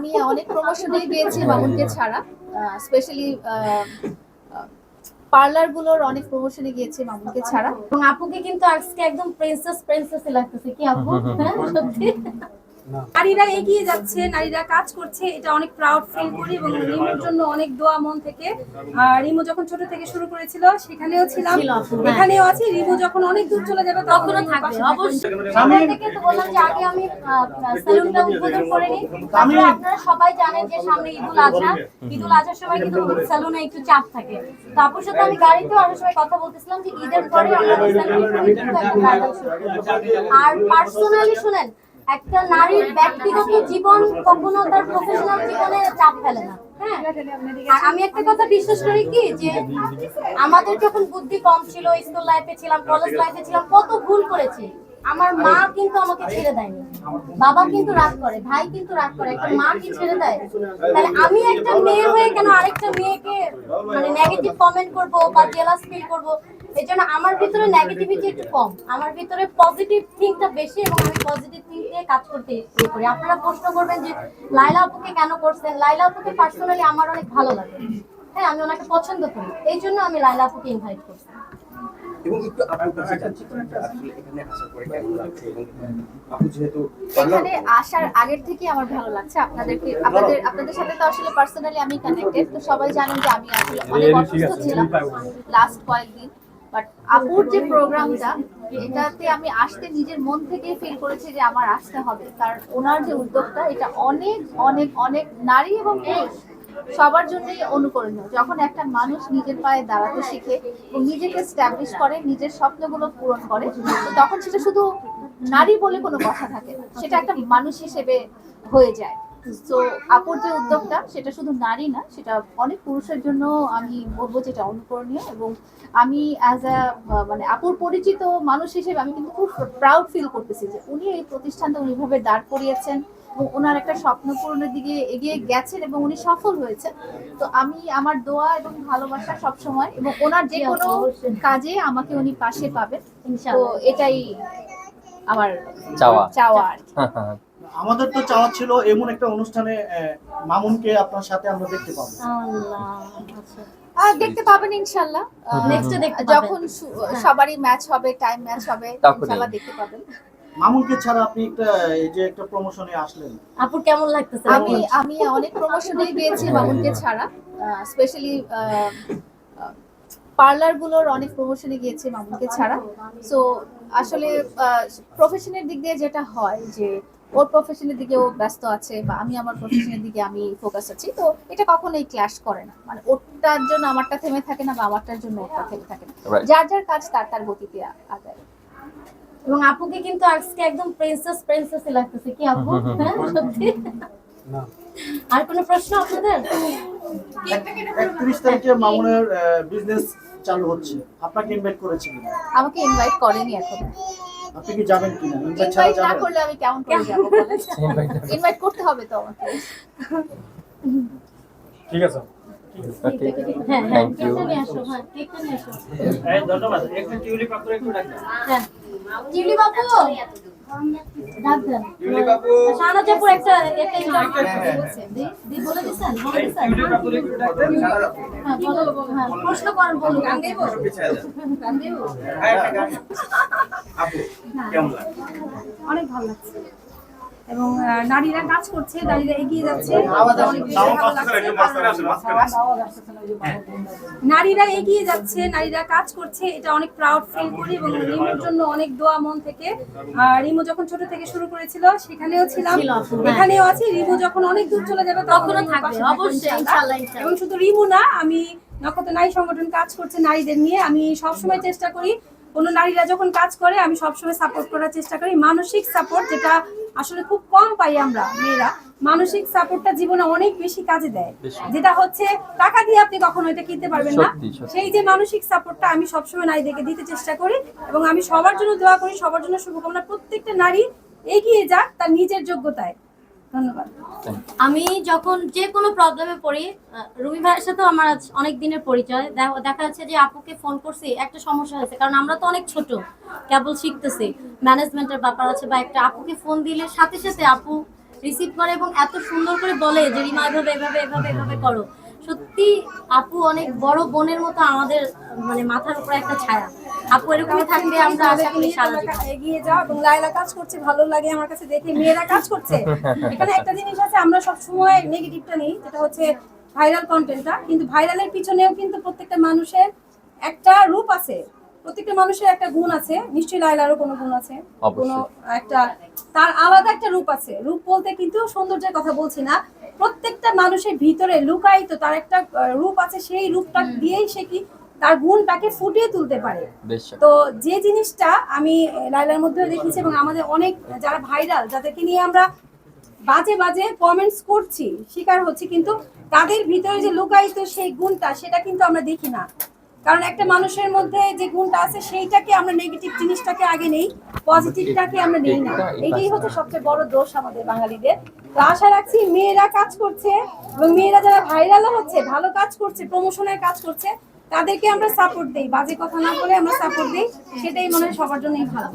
আমি অনেক প্রমোশনে গিয়েছি মামুনকে ছাড়া, স্পেশালি পার্লার গুলোর অনেক প্রমোশনে গিয়েছি মামুনকে ছাড়া। এবং আপুকে কিন্তু আজকে একদম প্রিন্সেসই লাগতেছে কি আপু? হ্যাঁ সত্যি। নারীরা এগিয়ে যাচ্ছে, নারীরা কাজ করছে, এটা অনেক প্রাউড ফিল করি এবং রিমোর জন্য অনেক দোয়া মন থেকে। রিমো যখন ছোট থেকে শুরু করেছিল সেখানেও ছিলাম, এখানেও আছি। রিমো যখন অনেক দূর চলে যাবে তখনও থাকবে অবশ্যই। আপনাদেরকে কিন্তু বললাম যে আগে আমি সেলুনটা উদ্বোধন করে নিই, তারপরে আপনারা সবাই জানেন যে সামনে ঈদুল আজহার সময় কিন্তু সেলুনে একটু চাপ থাকে। তো আপুর সাথে আমি গাড়িতেও আসার সময় কথা বলতেছিলাম যে ঈদের পরে আমরা সেলুনে কিন্তু একটা ব্রাইডাল শুট করব। আর পার্সোনালি শুনেন, একটা নারীর ব্যক্তিগত জীবন কখনো তার প্রফেশনাল জীবনে চাপ ফেলে না। হ্যাঁ, আর আমি একটা কথা বিশ্বাস করি কি, যে আমাদের যখন বুদ্ধি কম ছিল, স্কুল লাইফে ছিলাম, কলেজ লাইফে ছিলাম, কত ভুল করেছি। আমার মা কিন্তু আমাকে ছেড়ে দেয়নি, বাবা কিন্তু রাগ করে, ভাই কিন্তু রাগ করে, একটা মা কি ছেড়ে দেয়? তাহলে আমি একটা মেয়ে হয়ে কেন আরেকটা মেয়েকে মানে নেগেটিভ কমেন্ট করব বা জেলাস ফিল করব? এজন্য আমার ভিতরে নেগেটিভিটি একটু কম, আমার ভিতরে পজিটিভ থিংকটা বেশি এবং আমি পজিটিভ থিংক নিয়ে কাজ করতে ইয়ে করি। আপনারা প্রশ্ন করবেন যে লাইলা আপুকে কেন করছেন? লাইলা আপুকে পার্সোনালি আমার অনেক ভালো লাগে। হ্যাঁ, আমি ওনাকে পছন্দ করি, এই জন্য আমি লাইলা আপুকে ইনভাইট করছি। এবং একটু আপুর কাছে যাচ্ছি, আসলে এখানে আসার পরে কেমন লাগছে এবং আপু যেহেতু এখানে আসার আগের থেকে আমার ভালো লাগছে। আপনাদের সাথে তো আসলে পার্সোনালি আমি কানেক্টেড, তো সবাই জানেন যে আমি আসলে অনেক অসুস্থ ছিলাম লাস্ট কয়েকদিন। বাট আপুর যে প্রোগ্রামটা, এটাতে আমি আসতে নিজের মন থেকে ফিল করেছি যে আমার আসতে হবে, কারণ ওনার যে উদ্যোগটা, এটা অনেক অনেক অনেক নারী এবং পুরুষ সবার জন্যই অনুকরণীয়। যখন একটা মানুষ নিজের পায়ে দাঁড়াতে শিখে এবং নিজেকে স্ট্যাবলিশ করে, নিজের স্বপ্নগুলো পূরণ করে, তো তখন সেটা শুধু নারী বলে কোনো কথা থাকে না, সেটা একটা মানুষ হিসেবে হয়ে যায়। তো আপুর যে উদ্যোগটা, সেটা শুধু নারী না, সেটা অনেক পুরুষের জন্য আমি বলবো যেটা অনুকরণীয়। এবং আমি অ্যাজ আ মানে আপুর পরিচিত মানুষ হিসেবে আমি কিন্তু খুব প্রাউড ফিল করতেছি যে উনি এই প্রতিষ্ঠানটা উনিভাবে দাঁড় করিয়েছেন এবং ওনার একটা স্বপ্ন পূরণের দিকে এগিয়ে গেছেন এবং উনি সফল হয়েছেন। তো আমি আমার দোয়া এবং ভালোবাসা সবসময়, এবং ওনার যে কোনো কাজে আমাকে উনি পাশে পাবেন, তো এটাই আমার চাওয়া আর কি। আমাদের তো চাওয়া ছিল এমন একটা অনুষ্ঠানে মামুনকে আপনার সাথে আমরা দেখতে পাবো। দেখতে পাবেন ইনশাআল্লাহ, যখন সবারই ম্যাচ হবে, টাইম ম্যাচ হবে, ইনশাআল্লাহ দেখতে পাবেন। মামুনকে ছাড়া আপনি এই যে একটা প্রমোশনে আসলেন, আপুর কেমন লাগতেছে? আমি অনেক প্রমোশনে গিয়েছি মামুনকে ছাড়া, স্পেশালি পার্লার গুলোর অনেক প্রমোশনে গিয়েছি মামুনকে ছাড়া। সো আসলে প্রফেশনের দিক দিয়ে যেটা হয় যে ওর প্রফেশনের দিকে ও ব্যস্ত আছে বা আমি আমার প্রফেশনের দিকে আমি ফোকাস আছি, তো এটা কখনোই ক্ল্যাশ করে না। মানে ওরটার জন্য আমারটা থেমে থাকে না বা আমারটার জন্য ওরটা থেমে থাকে না, যার যার কাজ তার তার গতিতে আগায়। এবং আপুকে কিন্তু আজকে একদম প্রিন্সেসই লাগতেছে কি আপু? হ্যাঁ সত্যি। আর কোনো প্রশ্ন আপনাদের? 31 তারিখে মামুনের বিজনেস চালু হচ্ছে, আপনাকে ইনভাইট করেছিলেন? আমাকে ইনভাইট করেনি এখন। আপনি কি যাবেন কিনা? ইনভাইট না করলে আমি কেমন করে যাব বলেন? ইনভাইট করতে হবে তো আমাকে। ঠিক আছে, হ্যাঁ হ্যাঁ, কেকটা নিয়ে আসো। হ্যাঁ, কেকটা নিয়ে আসো। এই ধন্যবাদ। একটু টিউলিপ আপনারা একটু ডাকবেন। হ্যাঁ, টিউলিপ আপু ডাক দেন। টিউলিপ আপু, শাহনাজাপুর একটা বলে দিছেন? টিউলিপ আপু একটু ডাকবেন। হ্যাঁ, বলো। হ্যাঁ, প্রশ্ন করেন, বলুন। গান গাইবো? পিছায় যান। গান গাইবো? আপু কেমন লাগে? অনেক ভালো লাগছে এবং নারীরা কাজ করছে, নারীরা এগিয়ে যাচ্ছে, অনেক বেশি ভালো লাগছে। নারীরা এগিয়ে যাচ্ছে, নারীরা কাজ করছে, এটা অনেক প্রাউড ফিল করি এবং রিমোর জন্য অনেক দোয়া মন থেকে। রিমো যখন ছোট থেকে শুরু করেছিল সেখানেও ছিলাম, এখানেও আছি। রিমো যখন অনেক দূর চলে যাবে তখনও থাকবে অবশ্যই, ইনশাআল্লাহ। এবং শুধু রিমো না, আমি নক্ষত্র নারী সংগঠন কাজ করছে নারীদের নিয়ে। আমি সবসময় চেষ্টা করি, কোনো নারীরা যখন কাজ করে আমি সবসময় সাপোর্ট করার চেষ্টা করি। মানসিক সাপোর্ট, যেটা আসলে খুব কম পাই আমরা মেয়েরা, মানসিক সাপোর্টটা জীবনে অনেক বেশি কাজে দেয়। যেটা হচ্ছে টাকা দিয়ে আপনি কখনো এটা কিনতে পারবেন না। সেই যে মানসিক সাপোর্টটা আমি সবসময় নারীদেরকে দিতে চেষ্টা করি এবং আমি সবার জন্য দোয়া করি, সবার জন্য শুভকামনা। প্রত্যেকটা নারী এগিয়ে যাক তার নিজের যোগ্যতায়। ধন্যবাদ। আমি যখন যে কোনো প্রবলেমে পড়ি, রুমি ভাইয়ের সাথেও আমার আজ অনেক দিনের পরিচয়। দেখা যাচ্ছে যে আপুকে ফোন করছি, একটা সমস্যা হয়েছে, কারণ আমরা তো অনেক ছোট, কেবল শিখতেছি, ম্যানেজমেন্টের ব্যাপার আছে বা একটা আপুকে ফোন দিলে সাথে সাথে আপু রিসিভ করে এবং এত সুন্দর করে বলে যে রিমা এভাবে এভাবে এভাবে এভাবে করো। সত্যি আপু অনেক বড় বোনের মতো আমাদের মানে মাথার উপরে একটা ছায়া। আপু এরকমই থাকবে, আমরা আশা করি সারা জীবন। এগিয়ে যাও। এবং লাইলা কাজ করছে, ভালো লাগে আমার কাছে দেখে, মেয়েরা কাজ করছে। এখানে একটা জিনিস আছে, আমরা সব সময় নেগেটিভটা নেই, যেটা হচ্ছে ভাইরাল কন্টেন্টটা, কিন্তু ভাইরালের পিছনেও কিন্তু প্রত্যেকটা মানুষের একটা রূপ আছে, প্রত্যেকটা মানুষের একটা গুণ আছে। নিশ্চয়ই লাইলারও কোনো গুণ আছে, কোনো একটা তার আলাদা একটা রূপ আছে। রূপ বলতে কিন্তু সৌন্দর্যের কথা বলছি না, প্রত্যেকটা মানুষের ভিতরে লুকায়িত তার একটা রূপ আছে, সেই রূপটা দিয়েই সে কি তার গুণটাকে ফুটিয়ে তুলতে পারে। তো যে জিনিসটা আমি লাইলার মধ্যে দেখেছি, এবং আমাদের অনেক যারা ভাইরাল, যাদেরকে নিয়ে আমরা বাজে বাজে কমেন্টস করছি, শিকার হচ্ছে, কিন্তু তাদের ভিতরে যে লুকায়িত সেই গুণটা, সেটা কিন্তু আমরা দেখি না। কারণ একটা মানুষের মধ্যে যে গুণটা আছে, সেইটাকে আমরা নেগেটিভ জিনিসটাকে আগে নেই, পজিটিভটাকে আমরা নেই না। এটাই হচ্ছে সবচেয়ে বড় দোষ আমাদের বাঙালিদের। তো আশা রাখছি মেয়েরা কাজ করছে, এবং মেয়েরা যারা ভাইরালও হচ্ছে, ভালো কাজ করছে, প্রমোশনের কাজ করছে, তাদেরকে আমরা সাপোর্ট দিই, বাজে কথা না বলে আমরা সাপোর্ট দিই, সেটাই মনে হয় সবার জন্যই ভালো।